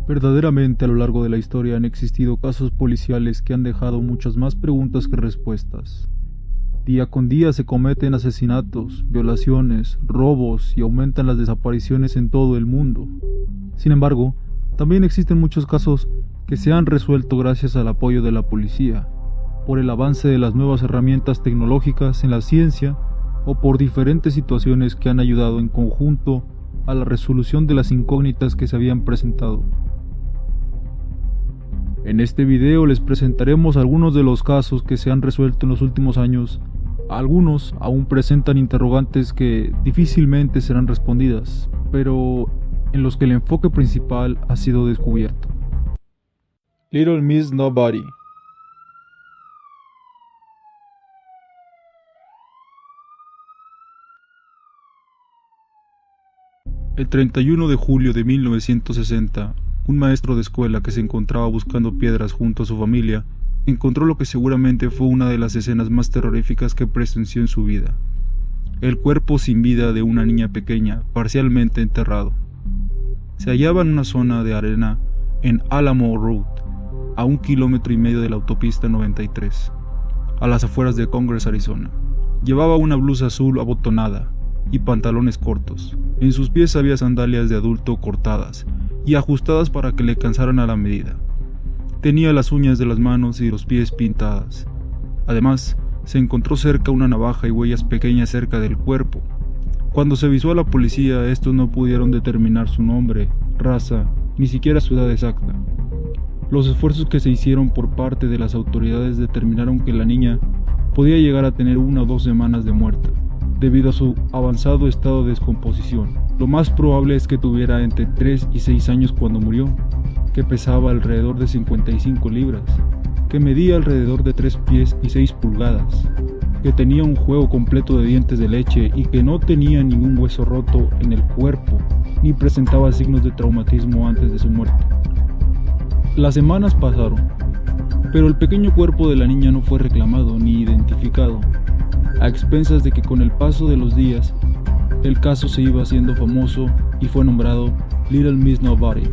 Verdaderamente a lo largo de la historia han existido casos policiales que han dejado muchas más preguntas que respuestas. Día con día se cometen asesinatos, violaciones, robos y aumentan las desapariciones en todo el mundo. Sin embargo, también existen muchos casos que se han resuelto gracias al apoyo de la policía, por el avance de las nuevas herramientas tecnológicas en la ciencia o por diferentes situaciones que han ayudado en conjunto a la resolución de las incógnitas que se habían presentado. En este video les presentaremos algunos de los casos que se han resuelto en los últimos años. Algunos aún presentan interrogantes que difícilmente serán respondidas, pero en los que el enfoque principal ha sido descubierto. Little Miss Nobody. El 31 de julio de 1960, un maestro de escuela que se encontraba buscando piedras junto a su familia, encontró lo que seguramente fue una de las escenas más terroríficas que presenció en su vida: el cuerpo sin vida de una niña pequeña, parcialmente enterrado. Se hallaba en una zona de arena en Alamo Road, a 1,5 kilómetros de la autopista 93, a las afueras de Congress, Arizona. Llevaba una blusa azul abotonada y pantalones cortos. En sus pies había sandalias de adulto cortadas y ajustadas para que le calzaran a la medida. Tenía las uñas de las manos y los pies pintadas. Además, se encontró cerca una navaja y huellas pequeñas cerca del cuerpo. Cuando se avisó a la policía, estos no pudieron determinar su nombre, raza, ni siquiera su edad exacta. Los esfuerzos que se hicieron por parte de las autoridades determinaron que la niña podía llegar a tener 1 o 2 semanas de muerta, debido a su avanzado estado de descomposición. Lo más probable es que tuviera entre 3 y 6 años cuando murió, que pesaba alrededor de 55 libras, que medía alrededor de 3 pies y 6 pulgadas, que tenía un juego completo de dientes de leche y que no tenía ningún hueso roto en el cuerpo, ni presentaba signos de traumatismo antes de su muerte. Las semanas pasaron, pero el pequeño cuerpo de la niña no fue reclamado ni identificado, a expensas de que con el paso de los días, el caso se iba haciendo famoso y fue nombrado Little Miss Nobody,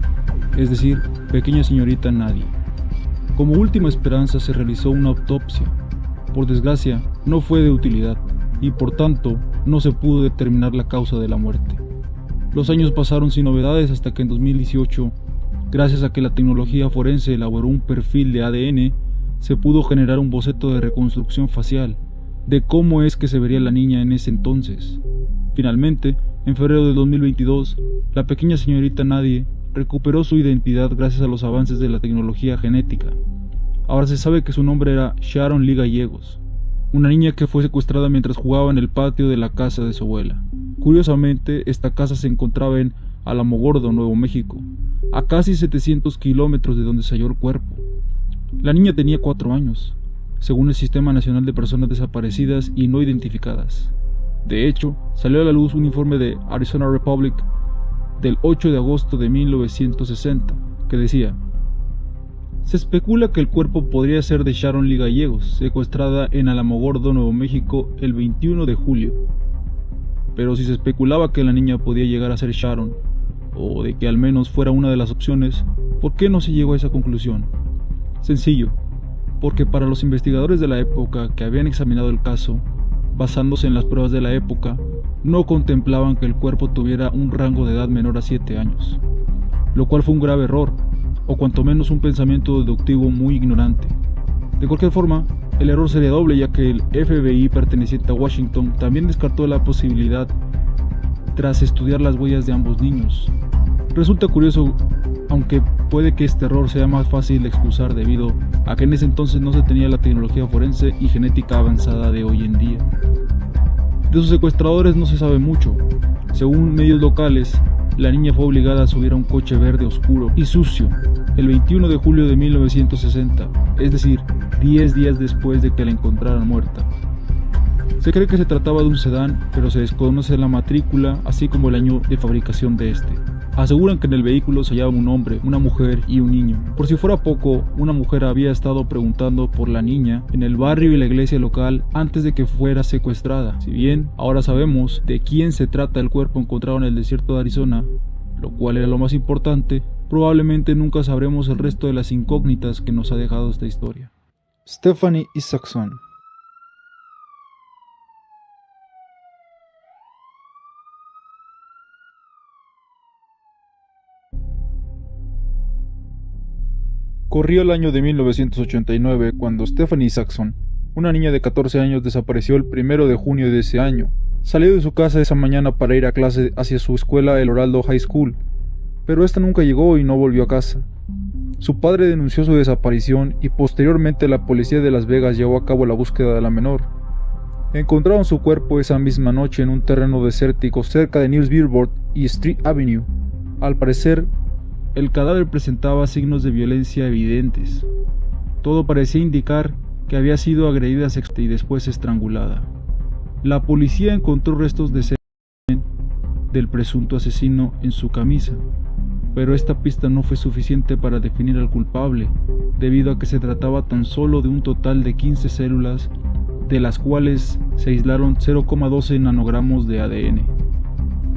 es decir, Pequeña Señorita Nadie. Como última esperanza se realizó una autopsia. Por desgracia, no fue de utilidad y por tanto no se pudo determinar la causa de la muerte. Los años pasaron sin novedades hasta que en 2018, gracias a que la tecnología forense elaboró un perfil de ADN, se pudo generar un boceto de reconstrucción facial de cómo es que se vería la niña en ese entonces. Finalmente, en febrero de 2022, la pequeña señorita Nadie recuperó su identidad gracias a los avances de la tecnología genética. Ahora se sabe que su nombre era Sharon Lee Gallegos, una niña que fue secuestrada mientras jugaba en el patio de la casa de su abuela. Curiosamente, esta casa se encontraba en Alamogordo, Nuevo México, a casi 700 kilómetros de donde se halló el cuerpo. La niña tenía 4 años, según el Sistema Nacional de Personas Desaparecidas y No Identificadas. De hecho, salió a la luz un informe de Arizona Republic del 8 de agosto de 1960, que decía: se especula que el cuerpo podría ser de Sharon Lee Gallegos, secuestrada en Alamogordo, Nuevo México, el 21 de julio. Pero si se especulaba que la niña podía llegar a ser Sharon, o de que al menos fuera una de las opciones, ¿por qué no se llegó a esa conclusión? Sencillo, porque para los investigadores de la época que habían examinado el caso, basándose en las pruebas de la época, no contemplaban que el cuerpo tuviera un rango de edad menor a 7 años, lo cual fue un grave error, o cuanto menos un pensamiento deductivo muy ignorante. De cualquier forma, el error sería doble, ya que el FBI perteneciente a Washington también descartó la posibilidad tras estudiar las huellas de ambos niños. Resulta curioso, aunque puede que este error sea más fácil de excusar debido a que en ese entonces no se tenía la tecnología forense y genética avanzada de hoy en día. De sus secuestradores no se sabe mucho. Según medios locales, la niña fue obligada a subir a un coche verde oscuro y sucio el 21 de julio de 1960, es decir, 10 días después de que la encontraran muerta. Se cree que se trataba de un sedán, pero se desconoce la matrícula, así como el año de fabricación de este. Aseguran que en el vehículo se hallaba un hombre, una mujer y un niño. Por si fuera poco, una mujer había estado preguntando por la niña en el barrio y la iglesia local antes de que fuera secuestrada. Si bien ahora sabemos de quién se trata el cuerpo encontrado en el desierto de Arizona, lo cual era lo más importante, probablemente nunca sabremos el resto de las incógnitas que nos ha dejado esta historia. Stephanie Isaacson. Corría el año de 1989 cuando Stephanie Isaacson, una niña de 14 años, desapareció el 1 de junio de ese año. Salió de su casa esa mañana para ir a clase hacia su escuela, el Orlando High School, pero esta nunca llegó y no volvió a casa. Su padre denunció su desaparición y posteriormente la policía de Las Vegas llevó a cabo la búsqueda de la menor. Encontraron su cuerpo esa misma noche en un terreno desértico cerca de News Billboard y Street Avenue. Al parecer, el cadáver presentaba signos de violencia evidentes. Todo parecía indicar que había sido agredida sexualmente y después estrangulada. La policía encontró restos de semen del presunto asesino en su camisa, pero esta pista no fue suficiente para definir al culpable, debido a que se trataba tan solo de un total de 15 células, de las cuales se aislaron 0,12 nanogramos de ADN.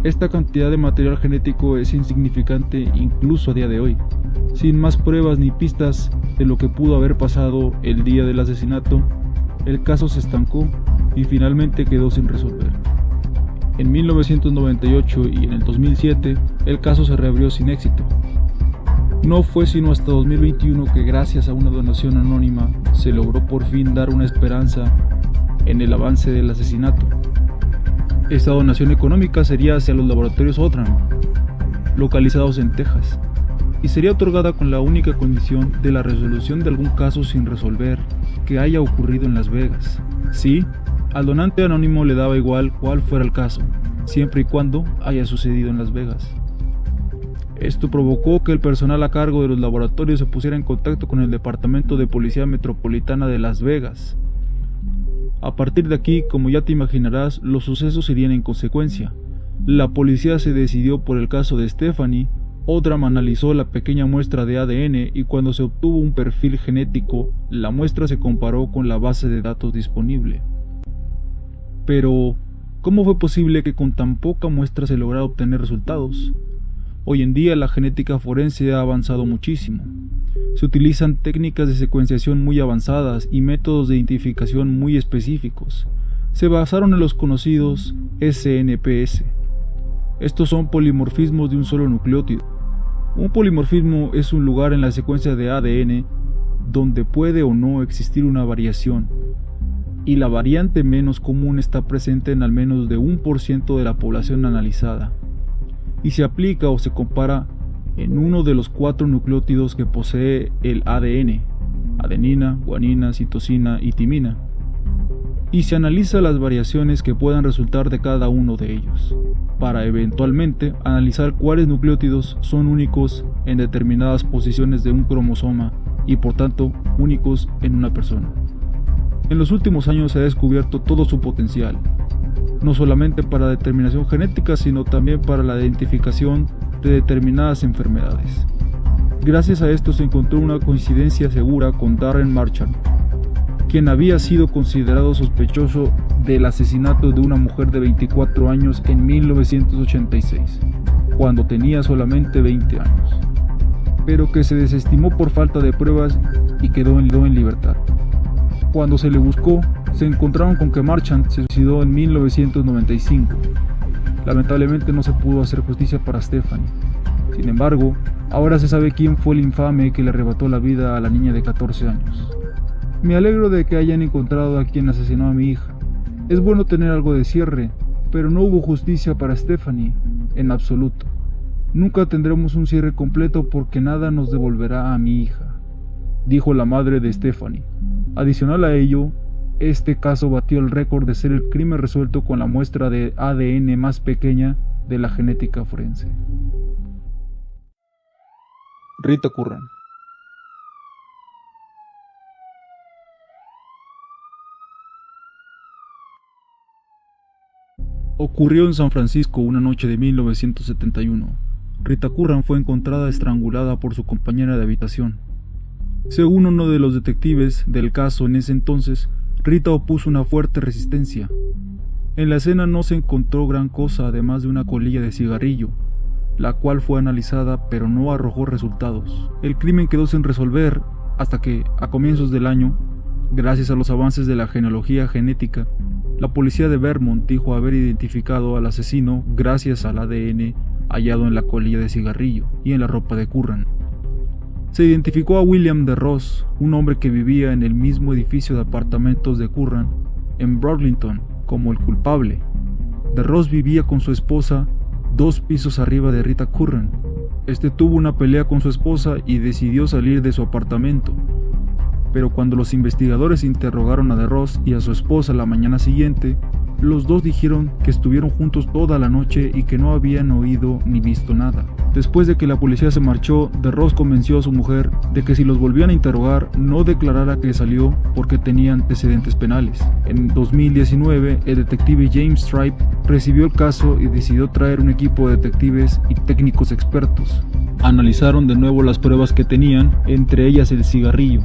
Esta cantidad de material genético es insignificante incluso a día de hoy. Sin más pruebas ni pistas de lo que pudo haber pasado el día del asesinato, el caso se estancó y finalmente quedó sin resolver. En 1998 y en el 2007, el caso se reabrió sin éxito. No fue sino hasta 2021 que, gracias a una donación anónima, se logró por fin dar una esperanza en el avance del asesinato. Esta donación económica sería hacia los laboratorios Outram, localizados en Texas, y sería otorgada con la única condición de la resolución de algún caso sin resolver que haya ocurrido en Las Vegas. Sí, al donante anónimo le daba igual cuál fuera el caso, siempre y cuando haya sucedido en Las Vegas. Esto provocó que el personal a cargo de los laboratorios se pusiera en contacto con el Departamento de Policía Metropolitana de Las Vegas. A partir de aquí, como ya te imaginarás, los sucesos irían en consecuencia. La policía se decidió por el caso de Stephanie. Outram analizó la pequeña muestra de ADN y cuando se obtuvo un perfil genético, la muestra se comparó con la base de datos disponible. Pero, ¿cómo fue posible que con tan poca muestra se lograra obtener resultados? Hoy en día la genética forense ha avanzado muchísimo. Se utilizan técnicas de secuenciación muy avanzadas y métodos de identificación muy específicos. Se basaron en los conocidos SNPs. Estos son polimorfismos de un solo nucleótido. Un polimorfismo es un lugar en la secuencia de ADN donde puede o no existir una variación, y la variante menos común está presente en al menos de 1% de la población analizada, y se aplica o se compara en uno de los 4 nucleótidos que posee el ADN: adenina, guanina, citosina y timina, y se analiza las variaciones que puedan resultar de cada uno de ellos, para eventualmente analizar cuáles nucleótidos son únicos en determinadas posiciones de un cromosoma y por tanto únicos en una persona. En los últimos años se ha descubierto todo su potencial, no solamente para determinación genética, sino también para la identificación de determinadas enfermedades. Gracias a esto se encontró una coincidencia segura con Darren Marchand, quien había sido considerado sospechoso del asesinato de una mujer de 24 años en 1986, cuando tenía solamente 20 años, pero que se desestimó por falta de pruebas y quedó en libertad. Cuando se le buscó, se encontraron con que Marchand se suicidó en 1995. Lamentablemente no se pudo hacer justicia para Stephanie. Sin embargo, ahora se sabe quién fue el infame que le arrebató la vida a la niña de 14 años. Me alegro de que hayan encontrado a quien asesinó a mi hija. Es bueno tener algo de cierre, pero no hubo justicia para Stephanie, en absoluto. Nunca tendremos un cierre completo porque nada nos devolverá a mi hija, dijo la madre de Stephanie. Adicional a ello, este caso batió el récord de ser el crimen resuelto con la muestra de ADN más pequeña de la genética forense. Rita Curran. Ocurrió en San Francisco una noche de 1971. Rita Curran fue encontrada estrangulada por su compañera de habitación. Según uno de los detectives del caso en ese entonces, Rita opuso una fuerte resistencia. En la escena no se encontró gran cosa además de una colilla de cigarrillo, la cual fue analizada pero no arrojó resultados. El crimen quedó sin resolver hasta que, a comienzos del año, gracias a los avances de la genealogía genética, la policía de Vermont dijo haber identificado al asesino gracias al ADN hallado en la colilla de cigarrillo y en la ropa de Curran. Se identificó a William DeRoss, un hombre que vivía en el mismo edificio de apartamentos de Curran, en Burlington, como el culpable. DeRoss vivía con su esposa 2 pisos arriba de Rita Curran. Este tuvo una pelea con su esposa y decidió salir de su apartamento. Pero cuando los investigadores interrogaron a DeRoss y a su esposa la mañana siguiente, los dos dijeron que estuvieron juntos toda la noche y que no habían oído ni visto nada. Después de que la policía se marchó, DeRoss convenció a su mujer de que si los volvían a interrogar no declarara que salió porque tenía antecedentes penales. En 2019, el detective James Stripe recibió el caso y decidió traer un equipo de detectives y técnicos expertos. Analizaron de nuevo las pruebas que tenían, entre ellas el cigarrillo.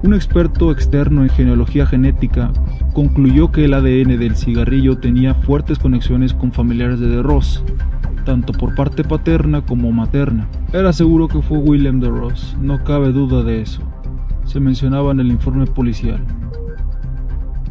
Un experto externo en genealogía genética concluyó que el ADN del cigarrillo tenía fuertes conexiones con familiares de DeRoss, tanto por parte paterna como materna. Era seguro que fue William DeRoss, no cabe duda de eso. Se mencionaba en el informe policial.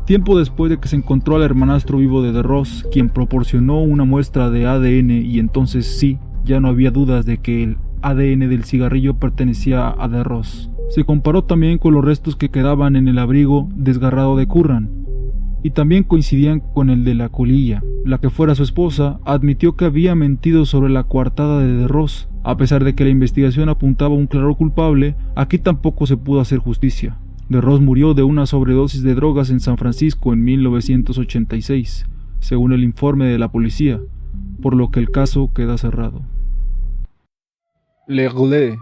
Tiempo después de que se encontró al hermanastro vivo de DeRoss, quien proporcionó una muestra de ADN, y entonces sí, ya no había dudas de que el ADN del cigarrillo pertenecía a DeRoss. Se comparó también con los restos que quedaban en el abrigo desgarrado de Curran, y también coincidían con el de la colilla. La que fuera su esposa admitió que había mentido sobre la coartada de DeRoss. A pesar de que la investigación apuntaba a un claro culpable, aquí tampoco se pudo hacer justicia. DeRoss murió de una sobredosis de drogas en San Francisco en 1986, según el informe de la policía, por lo que el caso queda cerrado. L'Aigle.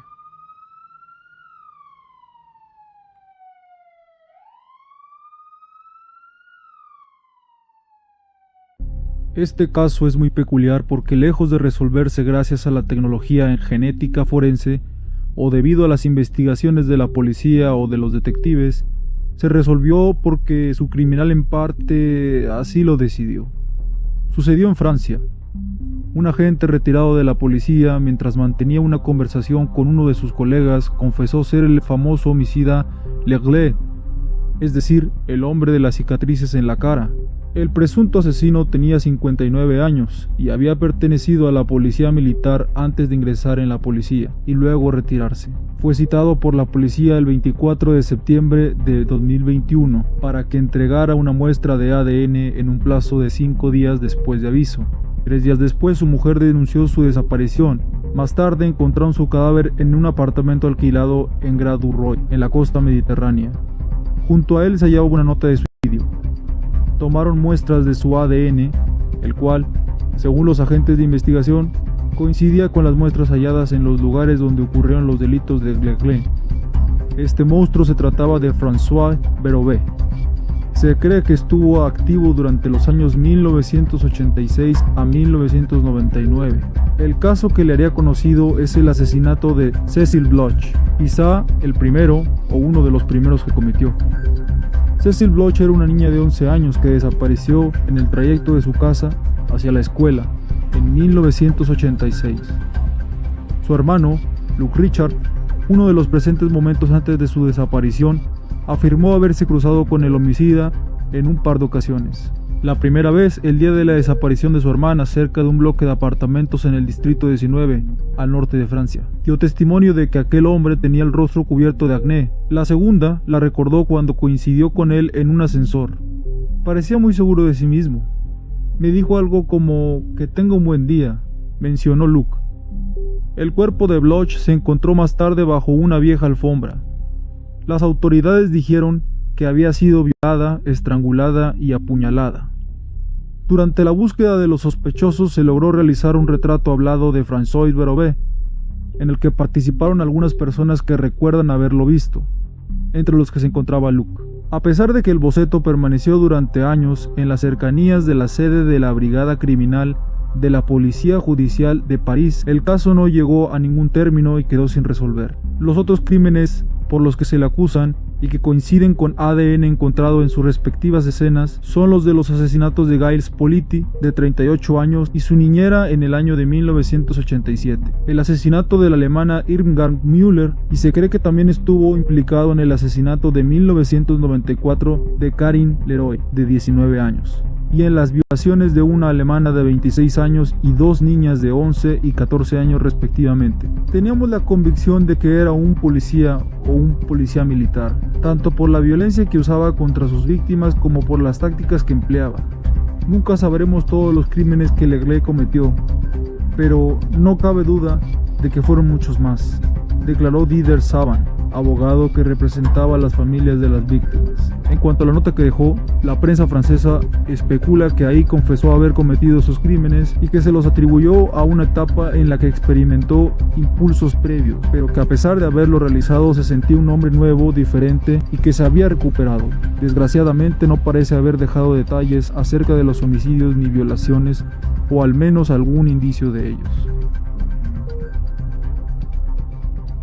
Este caso es muy peculiar porque, lejos de resolverse gracias a la tecnología en genética forense o debido a las investigaciones de la policía o de los detectives, se resolvió porque su criminal en parte así lo decidió. Sucedió en Francia. Un agente retirado de la policía, mientras mantenía una conversación con uno de sus colegas, confesó ser el famoso homicida L'Aigle, es decir, el hombre de las cicatrices en la cara. El presunto asesino tenía 59 años y había pertenecido a la policía militar antes de ingresar en la policía y luego retirarse. Fue citado por la policía el 24 de septiembre de 2021 para que entregara una muestra de ADN en un plazo de 5 días después de aviso. 3 días después, su mujer denunció su desaparición. Más tarde encontraron su cadáver en un apartamento alquilado en Gras-du-Roi, en la costa mediterránea. Junto a él se hallaba una nota de suicidio. Tomaron muestras de su ADN, el cual, según los agentes de investigación, coincidía con las muestras halladas en los lugares donde ocurrieron los delitos de L'Aigle. Este monstruo se trataba de François Berube. Se cree que estuvo activo durante los años 1986 a 1999. El caso que le haría conocido es el asesinato de Cecil Bloch, quizá el primero o uno de los primeros que cometió. Cecil Bloch era una niña de 11 años que desapareció en el trayecto de su casa hacia la escuela en 1986. Su hermano, Luke Richard, uno de los presentes momentos antes de su desaparición, afirmó haberse cruzado con el homicida en un par de ocasiones. La primera vez, el día de la desaparición de su hermana, cerca de un bloque de apartamentos en el distrito 19, al norte de Francia. Dio testimonio de que aquel hombre tenía el rostro cubierto de acné. La segunda la recordó cuando coincidió con él en un ascensor. Parecía muy seguro de sí mismo. Me dijo algo como que tenga un buen día, mencionó Luke. El cuerpo de Bloch se encontró más tarde bajo una vieja alfombra. Las autoridades dijeron que había sido violada, estrangulada y apuñalada. Durante la búsqueda de los sospechosos se logró realizar un retrato hablado de François Berube, en el que participaron algunas personas que recuerdan haberlo visto, entre los que se encontraba Luke. A pesar de que el boceto permaneció durante años en las cercanías de la sede de la Brigada Criminal de la Policía Judicial de París, el caso no llegó a ningún término y quedó sin resolver. Los otros crímenes por los que se le acusan y que coinciden con ADN encontrado en sus respectivas escenas son los de los asesinatos de Giles Politi, de 38 años, y su niñera en el año de 1987, el asesinato de la alemana Irmgard Müller, y se cree que también estuvo implicado en el asesinato de 1994 de Karin Leroy, de 19 años, y en las violaciones de una alemana de 26 años y dos niñas de 11 y 14 años respectivamente. Teníamos la convicción de que era un policía o un policía militar, tanto por la violencia que usaba contra sus víctimas como por las tácticas que empleaba. Nunca sabremos todos los crímenes que Legree cometió, pero no cabe duda de que fueron muchos más, declaró Didier Saban, abogado que representaba a las familias de las víctimas. En cuanto a la nota que dejó, la prensa francesa especula que ahí confesó haber cometido sus crímenes y que se los atribuyó a una etapa en la que experimentó impulsos previos, pero que a pesar de haberlo realizado se sentía un hombre nuevo, diferente y que se había recuperado. Desgraciadamente no parece haber dejado detalles acerca de los homicidios ni violaciones, o al menos algún indicio de ellos.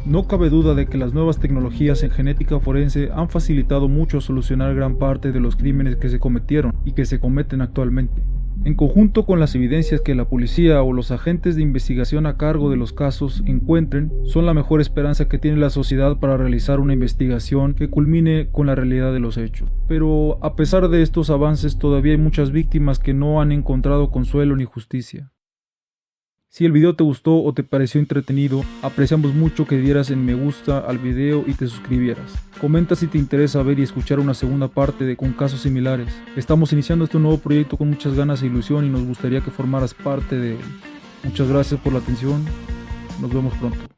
No cabe duda de que las nuevas tecnologías en genética forense han facilitado mucho solucionar gran parte de los crímenes que se cometieron y que se cometen actualmente. En conjunto con las evidencias que la policía o los agentes de investigación a cargo de los casos encuentren, son la mejor esperanza que tiene la sociedad para realizar una investigación que culmine con la realidad de los hechos. Pero a pesar de estos avances, todavía hay muchas víctimas que no han encontrado consuelo ni justicia. Si el video te gustó o te pareció entretenido, apreciamos mucho que dieras en me gusta al video y te suscribieras. Comenta si te interesa ver y escuchar una segunda parte con casos similares. Estamos iniciando este nuevo proyecto con muchas ganas e ilusión y nos gustaría que formaras parte de él. Muchas gracias por la atención. Nos vemos pronto.